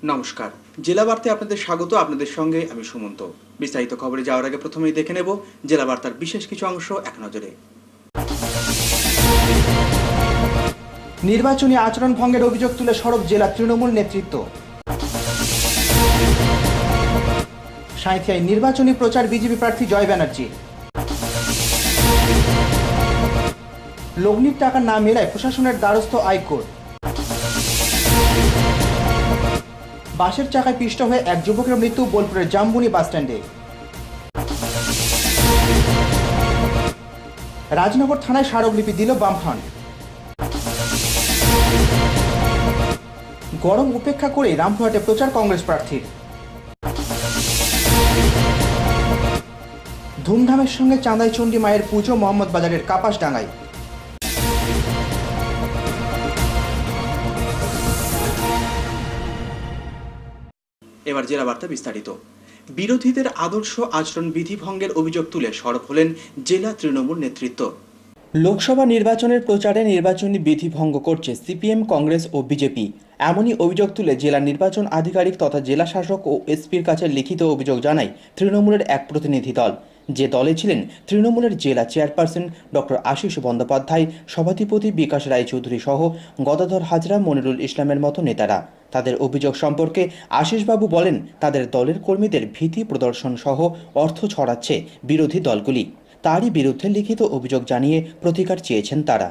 নমস্কার, জেলা বার্তায় আপনাদের স্বাগত। আপনাদের সঙ্গে আমি সুমন্ত। বিস্তারিত খবরে যাওয়ার আগে প্রথমেই দেখে নেব জেলা বার্তার বিশেষ কিছু অংশ এক নজরে। নির্বাচনী আচরণ ভঙ্গের অভিযোগ তুলে সরব জেলা তৃণমূল নেতৃত্ব। সাঁইথিয়ায় নির্বাচনী প্রচার বিজেপি প্রার্থী জয় ব্যানার্জি। লগ্নির টাকা না মেলায় প্রশাসনের দ্বারস্থ হাইকোর্ট। বাসের চাকায় পিষ্ট হয়ে এক যুবকের মৃত্যু বোলপুরের জামবুনি বাসস্ট্যান্ডে। রাজনগর থানায় স্মারকলিপি দিল বামফ্রন্ট। গরম উপেক্ষা করে রামপুরহাটে প্রচার কংগ্রেস প্রার্থীর। ধুমধামের সঙ্গে চাঁদাইচণ্ডী মায়ের পুজো মোহাম্মদবাজারের কাপাসডাঙ্গায়। এবার জেলা বার্তা বিস্তারিত। বিরোধীদের আদর্শ আচরণ বিধি ভঙ্গের অভিযোগ তুলে সরব হলেন জেলা তৃণমূল নেতৃত্ব। লোকসভা নির্বাচনের প্রচারে নির্বাচনী বিধি ভঙ্গ করছে সিপিএম, কংগ্রেস ও বিজেপি। এমনই অভিযোগ তুলে জেলা নির্বাচন আধিকারিক তথা জেলা শাসক ও এসপির কাছে লিখিত অভিযোগ জানায় তৃণমূলের এক প্রতিনিধি দল। যে দলে ছিলেন তৃণমূলের জেলা চেয়ারপারসন ডক্টর আশিস বন্দ্যোপাধ্যায়, সভাধিপতি বিকাশ রায়চৌধুরী সহ গদাধর হাজরা, মনিরুল ইসলামের মতো নেতারা। তাদের অভিযোগ সম্পর্কে আশিসবাবু বলেন, তাদের দলের কর্মীদের ভীতি প্রদর্শন সহ অর্থ ছড়াচ্ছে বিরোধী দলগুলি। তারই বিরুদ্ধে লিখিত অভিযোগ জানিয়ে প্রতিকার চেয়েছেন তারা।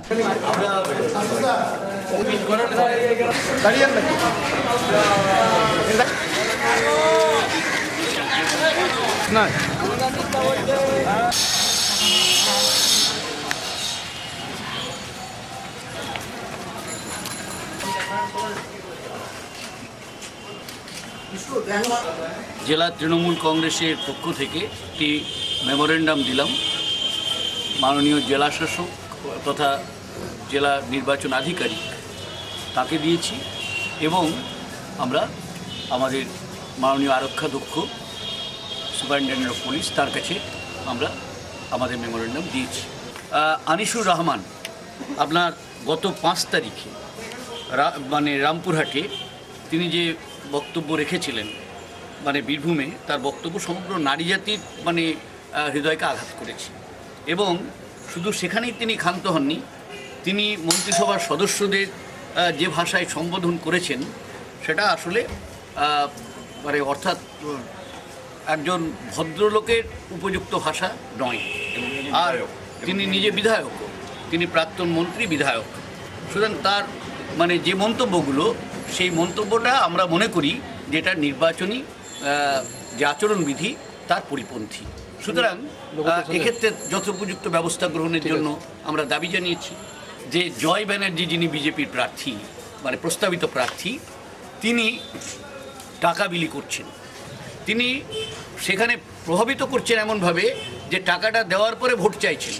জেলা তৃণমূল কংগ্রেসের পক্ষ থেকে একটি মেমোরেন্ডাম দিলাম মাননীয় জেলা শাসক তথা জেলা নির্বাচন আধিকারিক তাকে দিয়েছি এবং আমরা আমাদের মাননীয় আরক্ষাধ্যক্ষ সুপারিনটেন্ডেন্ট অফ পুলিশ তার কাছে আমরা আমাদের মেমোরেন্ডাম দিয়েছি। আনিসুর রহমান আপনার গত 5 তারিখে রামপুরহাটে তিনি যে বক্তব্য রেখেছিলেন বীরভূমে, তার বক্তব্য সমগ্র নারী জাতির হৃদয়কে আঘাত করেছে এবং শুধু সেখানেই তিনি ক্ষান্ত হননি, তিনি মন্ত্রিসভার সদস্যদের যে ভাষায় সম্বোধন করেছেন সেটা আসলে অর্থাৎ একজন ভদ্রলোকের উপযুক্ত ভাষা নয়। আর তিনি নিজে বিধায়ক, তিনি প্রাক্তন মন্ত্রী বিধায়ক, সুতরাং তার যে মন্তব্যগুলো, সেই মন্তব্যটা আমরা মনে করি যে এটা নির্বাচনী যে আচরণবিধি তার পরিপন্থী। সুতরাং এক্ষেত্রে যথোপযুক্ত ব্যবস্থা গ্রহণের জন্য আমরা দাবি জানিয়েছি যে জয় ব্যানার্জি যিনি বিজেপির প্রার্থী প্রস্তাবিত প্রার্থী, তিনি টাকা বিলি করছেন। তিনি সেখানে প্রভাবিত করছেন এমনভাবে যে টাকাটা দেওয়ার পরে ভোট চাইছেন,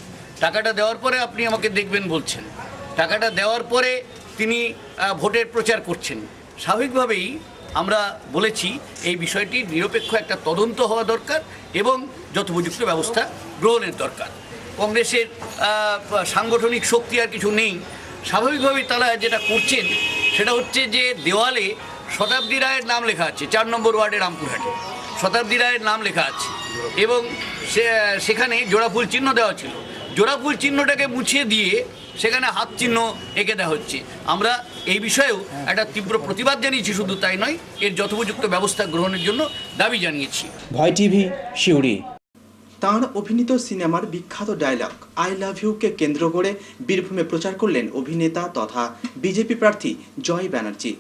টাকাটা দেওয়ার পরে আপনি আমাকে দেখবেন বলছেন, টাকাটা দেওয়ার পরে তিনি ভোটের প্রচার করছেন। স্বাভাবিকভাবেই আমরা বলেছি এই বিষয়টি নিরপেক্ষ একটা তদন্ত হওয়া দরকার এবং যথোপযুক্ত ব্যবস্থা গ্রহণের দরকার। কংগ্রেসের সাংগঠনিক শক্তি আর কিছু নেই, স্বাভাবিকভাবেই তারা যেটা করছেন সেটা হচ্ছে যে দেওয়ালে শতাব্দী রায়ের নাম লেখা আছে, 4 নম্বর ওয়ার্ডে রামপুরহাটে শতাব্দী রায়ের নাম লেখা আছে এবং সেখানে জোড়াফুল চিহ্ন দেওয়া ছিল। জোড়াফুল চিহ্নটাকে মুছিয়ে দিয়ে সেখানে হাত চিহ্ন এঁকে দেওয়া হচ্ছে। আমরা এই বিষয়েও একটা তীব্র প্রতিবাদ জানিয়েছি, শুধু তাই নয়, এর যথোপযুক্ত ব্যবস্থা গ্রহণের জন্য দাবি জানিয়েছি। ভয় টিভি, শিউরি। তাঁর অভিনীত সিনেমার বিখ্যাত ডায়লগ আই লাভ ইউকে কেন্দ্র করে বীরভূমে প্রচার করলেন অভিনেতা তথা বিজেপি প্রার্থী জয় ব্যানার্জি।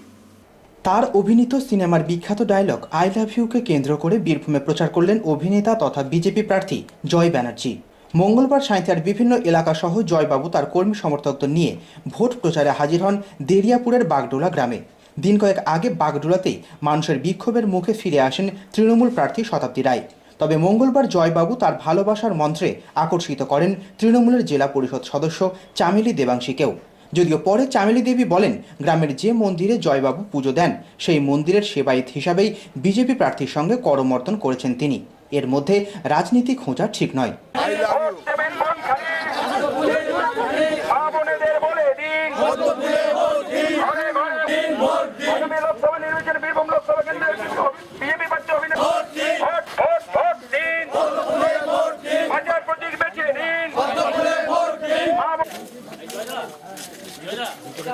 তার অভিনীত সিনেমার বিখ্যাত ডায়লগ আই লাভ ইউকে কেন্দ্র করে বীরভূমে প্রচার করলেন অভিনেতা তথা বিজেপি প্রার্থী জয় ব্যানার্জি। মঙ্গলবার সাঁইথিয়ার বিভিন্ন এলাকা সহ জয়বাবু তার কর্মী সমর্থকদের নিয়ে ভোট প্রচারে হাজির হন দেরিয়াপুরের বাগডোলা গ্রামে। দিন কয়েক আগে বাগডোলাতেই মানুষের বিক্ষোভের মুখে ফিরে আসেন তৃণমূল প্রার্থী শতাব্দী রায়। তবে মঙ্গলবার জয়বাবু তার ভালোবাসার মন্ত্রে আকর্ষিত করেন তৃণমূলের জেলা পরিষদ সদস্য চামেলি দেবাংশীকেও। যদিও পরে চামেলি দেবী বলেন, গ্রামের যে মন্দিরে জয়বাবু পুজো দেন সেই মন্দিরের সেবায়িত হিসাবেই বিজেপি প্রার্থীর সঙ্গে করমর্দন করেছেন তিনি। এর মধ্যে রাজনীতি খোঁজা ঠিক নয়। লোকসভা নির্বাচনে বীরভূম লোকসভা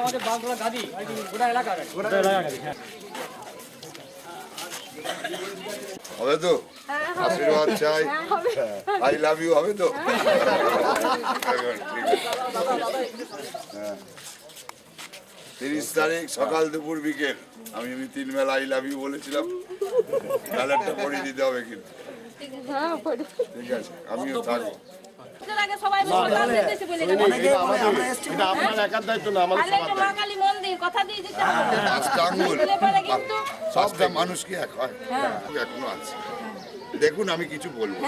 আমাদের বাগড়া গাদি গোটা এলাকা হ্যাঁ। হবে তো আশীর্বাদ চাই আই লাভ ইউ হবে তো হ্যাঁ 30 তারিখ সকাল দুপুর বিকেল আমি 3 বেলা আই লাভ ইউ বলেছিলাম ব্যালেটটা পড়িয়ে দিতে হবে কিন্তু ঠিক আছে আমিও থাকবো সবটা মানুষ কি এক হয় এখনো আছে দেখুন আমি কিছু বলবো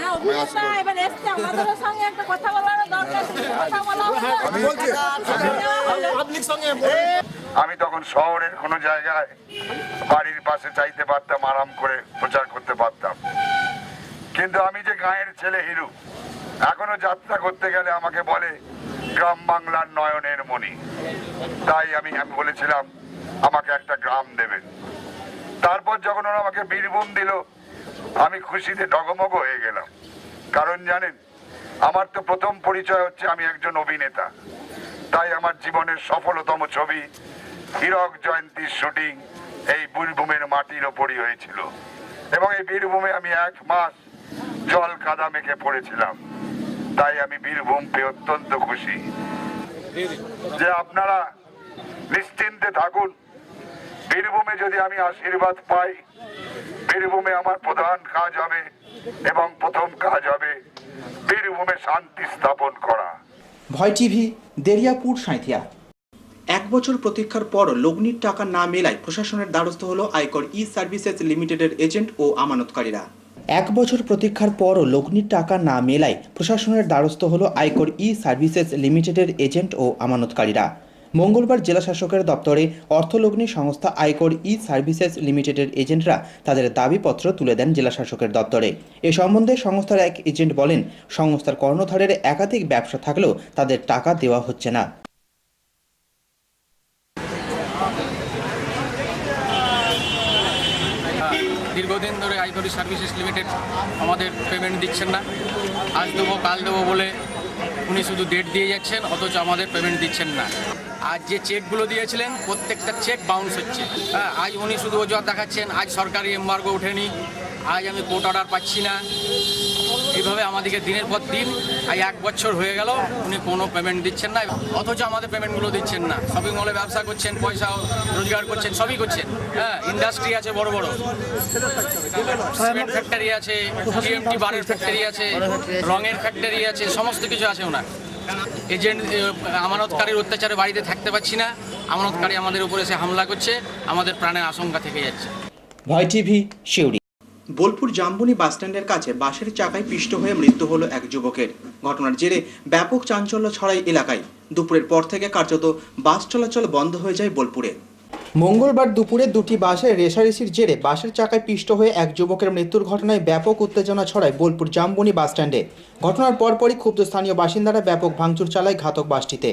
আমি তখন শহরের কোনো জায়গায় বাড়ির পাশে চাইতে পারতাম আরাম করে প্রচার করতে পারতাম কিন্তু আমি যে গাঁয়ের ছেলে হিরু এখনো যাত্রা করতে গেলে আমাকে বলে গ্রাম বাংলার নয়নের মণি তাই আমি বলেছিলাম আমাকে একটা গ্রাম দেবেন তারপর যখন ওরা আমাকে বীরভূম দিল আমি খুশিতে ডগমগ হয়ে গেলাম কারণ জানেন আমার তো প্রথম পরিচয় হচ্ছে আমি একজন অভিনেতা তাই আমার জীবনের সফলতম ছবি হীরক জয়ন্তীর শুটিং এই বীরভূমের মাটির ওপরই হয়েছিল এবং এই বীরভূমে আমি 1 মাস জল কাদা মেখে পড়েছিলাম তাই আমি বীরভূম পেয়ে অত্যন্ত খুশি যে আপনারা নিশ্চিন্তে থাকুন বীরভূমে যদি আমি আশীর্বাদ পাই বীরভূমে আমার প্রধান কাজ হবে এবং প্রথম কাজ হবে বীরভূমে শান্তি স্থাপন করা। ভয় টিভি, দেরিয়াপুর, সাঁইথিয়া। 1 বছর প্রতীক্ষার পর লগ্নির টাকা না মেলায় প্রশাসনের দ্বারস্থ হলো আয়কর ই সার্ভিসেস লিমিটেডের এজেন্ট ও আমানতকারীরা। 1 বছর প্রতীক্ষার পরও লগ্নির টাকা না মেলায় প্রশাসনের দ্বারস্থ হলো আয়কর ই সার্ভিসেস লিমিটেডের এজেন্ট ও আমানতকারীরা। মঙ্গলবার জেলা শাসকের দপ্তরে অর্থলগ্নি সংস্থা আয়কর ই সার্ভিসেস লিমিটেডের এজেন্টরা তাদের দাবিপত্র তুলে দেন জেলা শাসকের দপ্তরে। এ সম্বন্ধে সংস্থার এক এজেন্ট বলেন, সংস্থার কর্ণধারের একাধিক ব্যবসা থাকলেও তাদের টাকা দেওয়া হচ্ছে না। দীর্ঘদিন ধরে আয়কর সার্ভিসেস লিমিটেড আমাদের পেমেন্ট দিচ্ছেন না। আজ দেবো কাল দেবো বলে উনি শুধু ডেট দিয়ে যাচ্ছেন, অথচ আমাদের পেমেন্ট দিচ্ছেন না। আজ যে চেকগুলো দিয়েছিলেন প্রত্যেকটা চেক বাউন্স হচ্ছে। আজ উনি শুধু অজুহাত দেখাচ্ছেন, আজ সরকারি এমবার্গো ওঠেনি, আজ আমি কোর্ট অর্ডার পাচ্ছি না। এইভাবে আমাদেরকে দিনের পর দিন আজ 1 বছর হয়ে গেল উনি কোনো পেমেন্ট দিচ্ছেন না, অথচ আমাদের পেমেন্টগুলো দিচ্ছেন না। শপিং মলে ব্যবসা করছেন, পয়সা রোজগার করছেন, সবই করছেন। হ্যাঁ, ইন্ডাস্ট্রি আছে বড় বড়, সিমেন্ট ফ্যাক্টরি আছে, টিএমটি বারের ফ্যাক্টরি আছে, রঙের ফ্যাক্টরি আছে, সমস্ত কিছু আছে ওনার। এজেন্ট আমানতকারীর অত্যাচারে বাড়িতে থাকতে পারছি না, আমানতকারী আমাদের উপরে এসে হামলা করছে, আমাদের প্রাণের আশঙ্কা থেকে যাচ্ছে। ভয় টিভি, শিউড়ি। বোলপুর জামবনি বাসস্ট্যান্ডের কাছে বাসের চাকায় পিষ্ট হয়ে মৃত্যু হলো এক যুবকের। ঘটনার জেরে ব্যাপক চাঞ্চল্য ছড়ায় এলাকায়। দুপুরের পর থেকে কার্যত বাস চলাচল বন্ধ হয়ে যায় বোলপুরে। মঙ্গলবার দুপুরে 2টি বাসের রেষারেষির জেরে বাসের চাকায় পিষ্ট হয়ে এক যুবকের মৃত্যুর ঘটনায় ব্যাপক উত্তেজনা ছড়ায় বোলপুর জামবনি বাসস্ট্যান্ডে। ঘটনার পরপরই ক্ষুব্ধ স্থানীয় বাসিন্দারা ব্যাপক ভাঙচুর চালায় ঘাতক বাসটিতে।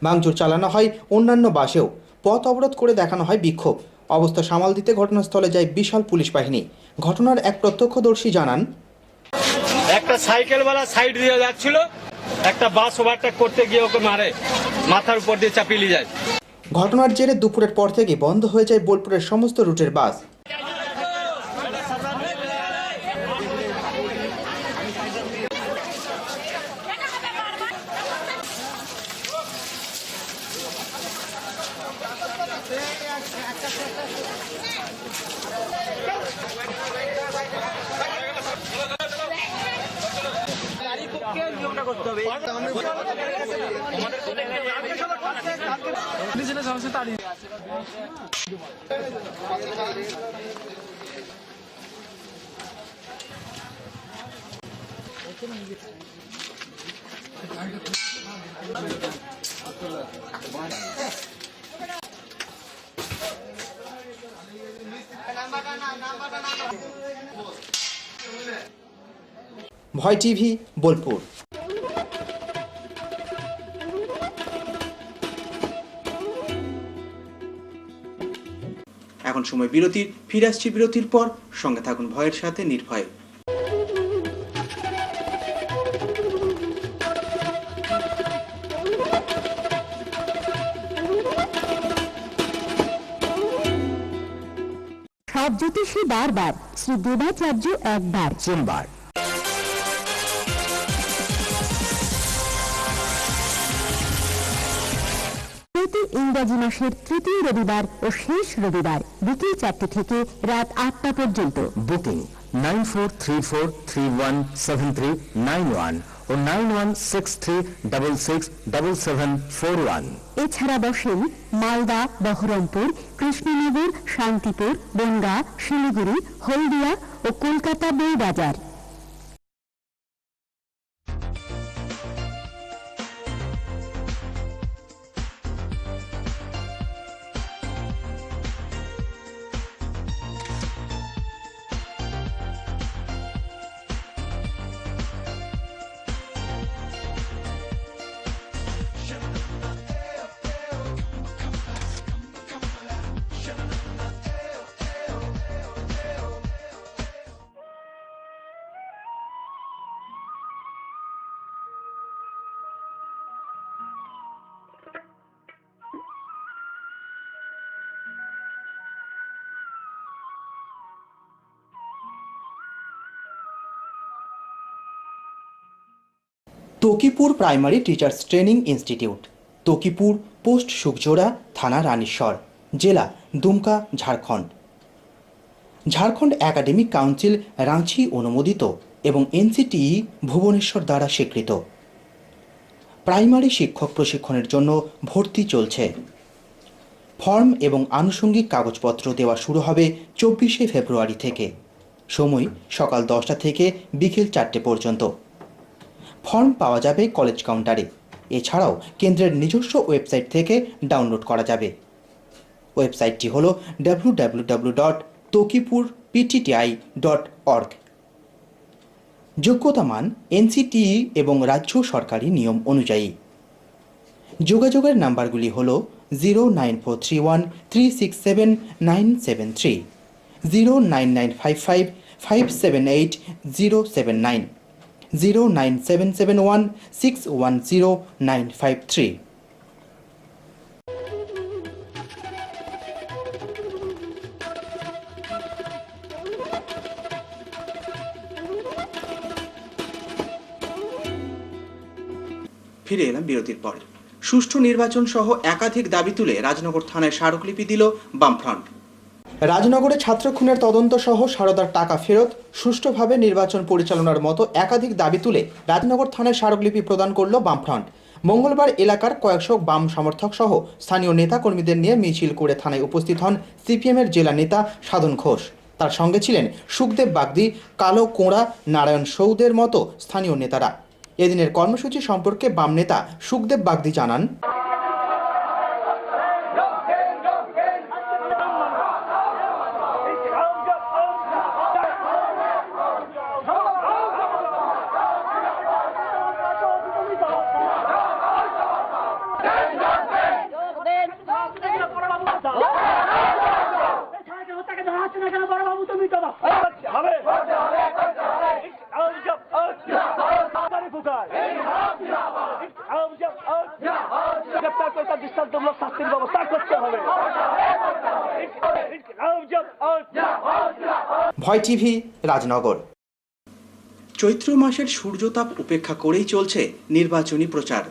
ভাঙচুর চালানো হয় অন্যান্য বাসেও। পথ অবরোধ করে দেখানো হয় বিক্ষোভ। অবস্থা সামাল দিতে ঘটনাস্থলে যায় বিশাল পুলিশ বাহিনী। ঘটনার এক প্রত্যক্ষদর্শী জানান, একটা সাইকেলওয়ালা সাইড দিয়ে যাচ্ছিল, একটা বাস ওভারটেক করতে গিয়ে ওকে মারে, মাথার উপর দিয়ে চাপিয়ে নিয়ে যায়। ঘটনার জেরে দুপুরের পর থেকে বন্ধ হয়ে যায় বোলপুরের সমস্ত রুটের বাস। ভয় টিভি, বোলপুর। এখন সময় বিরতির। ফিরে আসছি বিরতির পর। সঙ্গে থাকুন ভয়ের সাথে নির্ভয়ে। জ্যোতিষী বারবার, শ্রী দেবাচার্য একবার। সোমবার প্রতি ইংরাজি মাসের তৃতীয় রবিবার ও শেষ রবিবার বিকেল 4টে থেকে রাত 8টা পর্যন্ত। বুকিং 9434317391 ও 9163667741। এছাড়া বসেন মালদা, বহরমপুর, কৃষ্ণনগর, শান্তিপুর, বনগাঁ, শিলিগুড়ি, হলদিয়া ও Kolkata Bowbazar. Takipur primary teachers training institute, Takipur, post Sukjora, থানা রানীশ্বর, জেলা দুমকা, ঝাড়খণ্ড। ঝাড়খণ্ড একাডেমিক কাউন্সিল রাঁচি অনুমোদিত এবং এনসিটিই ভুবনেশ্বর দ্বারা স্বীকৃত। প্রাইমারি শিক্ষক প্রশিক্ষণের জন্য ভর্তি চলছে। ফর্ম এবং আনুষঙ্গিক কাগজপত্র দেওয়া শুরু হবে 24শে ফেব্রুয়ারি থেকে। সময় সকাল 10টা থেকে বিকেল 4টে পর্যন্ত। ফর্ম পাওয়া যাবে কলেজ কাউন্টারে। এছাড়াও কেন্দ্রের নিজস্ব ওয়েবসাইট থেকে ডাউনলোড করা যাবে। ওয়েবসাইটটি হল www.tokipurptti.org। যোগ্যতা মান এনসিটিই এবং রাজ্য সরকারি নিয়ম অনুযায়ী। যোগাযোগের নাম্বারগুলি হল 09431367973, 09955578079, 09771610953। ফিরে এলাম বিরতির পর। সুষ্ঠু নির্বাচন সহ একাধিক দাবি তুলে রাজনগর থানায় স্মারকলিপি দিল বামফ্রন্ট। রাজনগরে ছাত্র খুনের তদন্ত সহ সারদার টাকা ফেরত, সুষ্ঠুভাবে নির্বাচন পরিচালনার মতো একাধিক দাবি তুলে রাজনগর থানায় স্মারকলিপি প্রদান করল বামফ্রন্ট। মঙ্গলবার এলাকার কয়েকশো বাম সমর্থক সহ স্থানীয় নেতা কর্মীদের নিয়ে মিছিল করে থানায় উপস্থিত হন সিপিএমের জেলা নেতা সাধন ঘোষ। তার সঙ্গে ছিলেন সুখদেব বাগদি, কালো কোঁড়া, নারায়ণ সৌদের মতো স্থানীয় নেতারা। এদিনের কর্মসূচি সম্পর্কে বাম নেতা সুখদেব বাগদি জানান, ভয় টিভি, রাজনগর। চৈত্র মাসের সূর্যতাপ উপেক্ষা করেই চলছে নির্বাচনী প্রচার।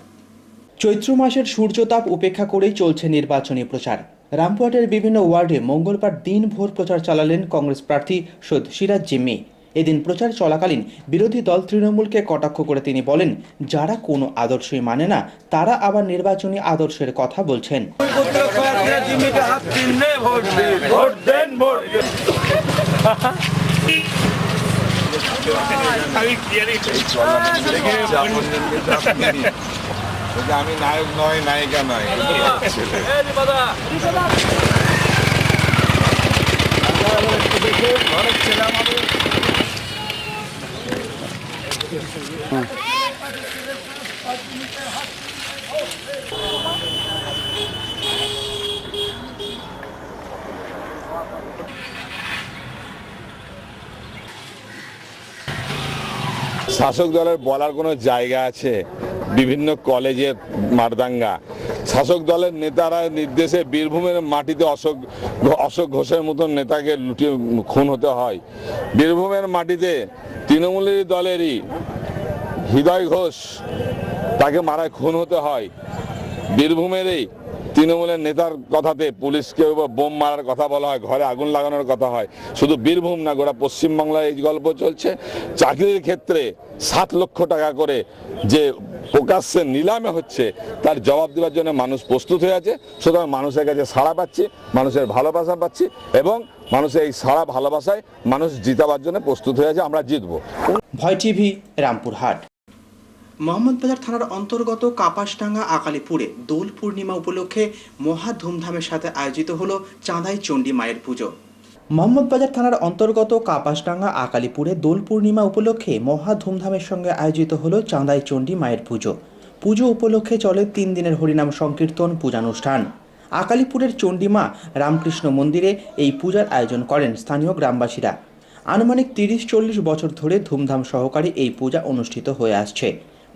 চৈত্র মাসের সূর্যতাপ উপেক্ষা করেই চলছে নির্বাচনী প্রচার। রামপুরহাটের বিভিন্ন ওয়ার্ডে মঙ্গলবার দিনভর প্রচার চালালেন কংগ্রেস প্রার্থী সৈয়দ সিরাজ জিম্মি। এদিন প্রচার চলাকালীন বিরোধী দল তৃণমূলকে কটাক্ষ করে তিনি বলেন, যারা কোনো আদর্শই মানে না তারা আবার নির্বাচনী আদর্শের কথা বলছেন। আমি নায়ক নয়, নায়িকা নয়। অনেক ছেলে আমাদের শাসক দলের বলার কোনো জায়গা আছে? বিভিন্ন কলেজের মারদাঙ্গা, শাসক দলের নেতারা নির্দেশে বীরভূমের মাটিতে অশোক ঘোষের মতন নেতাকে লুটিয়ে খুন হতে হয়। বীরভূমের মাটিতে তৃণমূলের দলেরই হৃদয় ঘোষ, তাকে মারায় খুন হতে হয়। বীরভূমেরই তৃণমূলের নেতার কথাতে পুলিশকে বোম মারার কথা বলা হয়, ঘরে আগুন লাগানোর কথা হয়। শুধু বীরভূম না, গোটা পশ্চিমবাংলায় এই গল্প চলছে। চাকরির ক্ষেত্রে 7 লক্ষ টাকা করে যে প্রকাশ্যে নিলামে হচ্ছে, তার জবাব দেওয়ার জন্য মানুষ প্রস্তুত হয়ে আছে। সুতরাং মানুষের কাছে সাড়া পাচ্ছি, মানুষের ভালোবাসা পাচ্ছি, এবং মানুষের এই সাড়া ভালোবাসায় মানুষ জিতাবার জন্য প্রস্তুত হয়ে আছে। আমরা জিতবো। ভয় টিভি, রামপুরহাট। মোহাম্মদবাজার থানার অন্তর্গত কাপাসডাঙ্গা আকালিপুরে দোল পূর্ণিমা উপলক্ষে মহা ধুমধামের সাথে আয়োজিত হলো চাঁদাই চণ্ডী মায়ের পুজো। মোহাম্মদবাজার থানার অন্তর্গত কাপাসডাঙ্গা আকালিপুরে দোল পূর্ণিমা উপলক্ষে মহা ধুমধামের সঙ্গে আয়োজিত হলো চাঁদাই চণ্ডী মায়ের পুজো। পুজো উপলক্ষে চলে 3 দিনের হরিনাম সংকীর্তন পূজানুষ্ঠান। আকালিপুরের চণ্ডীমা রামকৃষ্ণ মন্দিরে এই পূজার আয়োজন করেন স্থানীয় গ্রামবাসীরা। আনুমানিক 30-40 বছর ধরে ধুমধাম সহকারে এই পূজা অনুষ্ঠিত হয়ে আসছে।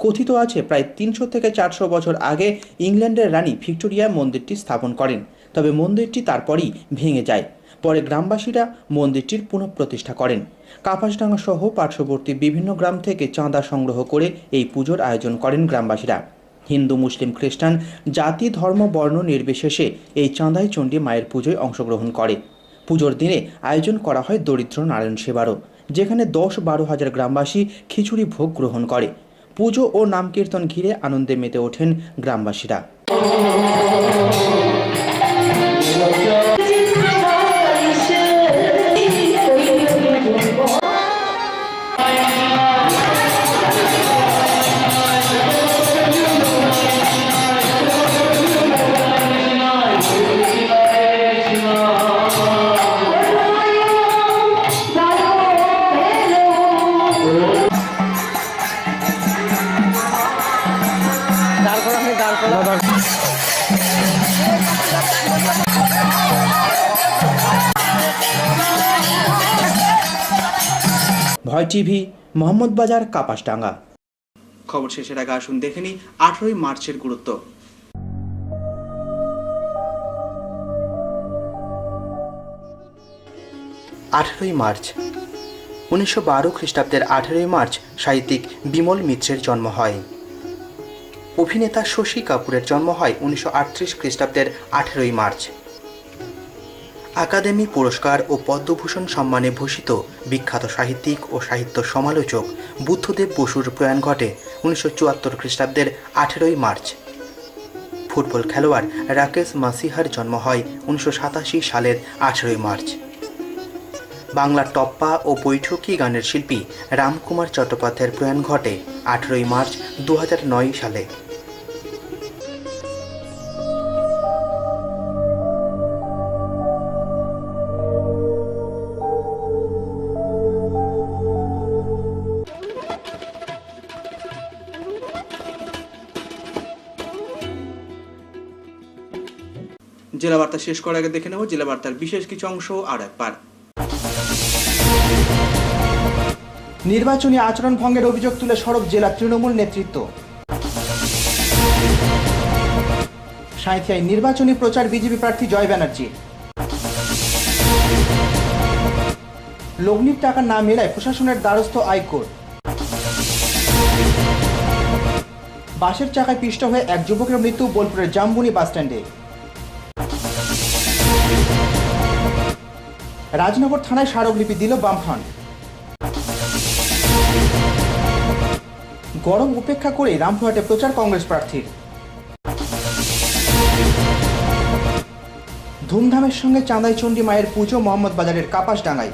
কথিত আছে প্রায় 300 থেকে 400 বছর আগে ইংল্যান্ডের রানী ভিক্টোরিয়া মন্দিরটি স্থাপন করেন, তবে মন্দিরটি তারপরই ভেঙে যায়। পরে গ্রামবাসীরা মন্দিরটির পুনঃপ্রতিষ্ঠা করেন। কাপাসডাঙ্গা সহ পার্শ্ববর্তী বিভিন্ন গ্রাম থেকে চাঁদা সংগ্রহ করে এই পুজোর আয়োজন করেন গ্রামবাসীরা। হিন্দু, মুসলিম, খ্রিস্টান, জাতি, ধর্ম, বর্ণ নির্বিশেষে এই চাঁদাই চণ্ডী মায়ের পুজোয় অংশগ্রহণ করে। পুজোর দিনে আয়োজন করা হয় দরিদ্র নারায়ণ সেবারও, যেখানে 10-12 হাজার গ্রামবাসী খিচুড়ি ভোগ গ্রহণ করে। পুজো ও নাম কীর্তন ঘিরে আনন্দে মেতে ওঠেন গ্রামবাসীরা। ভয় টিভি, মোহাম্মদবাজার, কাপাসডাঙ্গা। খবর শেষের আগে আসুন দেখে নিই 18ই মার্চের গুরুত্ব। 18ই মার্চ 1912 খ্রিস্টাব্দের 18ই মার্চ সাহিত্যিক বিমল মিত্রের জন্ম হয়। অভিনেতা শশী কাপুরের জন্ম হয় 1938 খ্রিস্টাব্দের 18ই মার্চ। একাডেমি পুরস্কার ও পদ্মভূষণ সম্মানে ভূষিত বিখ্যাত সাহিত্যিক ও সাহিত্য সমালোচক বুদ্ধদেব বসুর প্রয়াণ ঘটে 1974 খ্রিস্টাব্দের 18ই মার্চ। ফুটবল খেলোয়াড় রাকেশ মাসিহার জন্ম হয় 1987 সালের 18ই মার্চ। বাংলা টপ্পা ও বৈঠকি গানের শিল্পী রামকুমার চট্টোপাধ্যায়ের প্রয়াণ ঘটে 18ই মার্চ 2009 সালে। জেলা বার্তা শেষ করার আগে দেখে নেব জেলা বার্তার বিশেষ কিছু অংশ আর একবার। নির্বাচনী আচরণ ভঙ্গের অভিযোগ তুলে সরব জেলা তৃণমূল নেতৃত্ব। সাঁইথিয়ায় নির্বাচনী প্রচার বিজেপি প্রার্থী জয় ব্যানার্জি। লগ্নির টাকা না মেলায় প্রশাসনের দ্বারস্থ হাইকোর্ট। বাসের চাকায় পিষ্ট হয়ে এক যুবকের মৃত্যু বোলপুরের জামবুনি বাসস্ট্যান্ডে। রাজনগর থানায় স্মারকলিপি দিল বামফ্রন্ট। গরম উপেক্ষা করে রামপুরহাটে প্রচার কংগ্রেস প্রার্থীর। ধুমধামের সঙ্গে চাঁদাই চণ্ডী মায়ের পুজো মোহাম্মদবাজারের কাপাসডাঙ্গায়।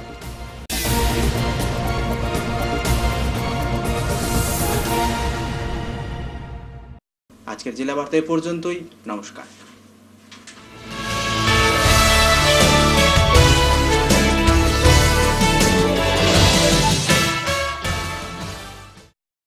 আজকের জেলা বার্তা এ পর্যন্তই। নমস্কার।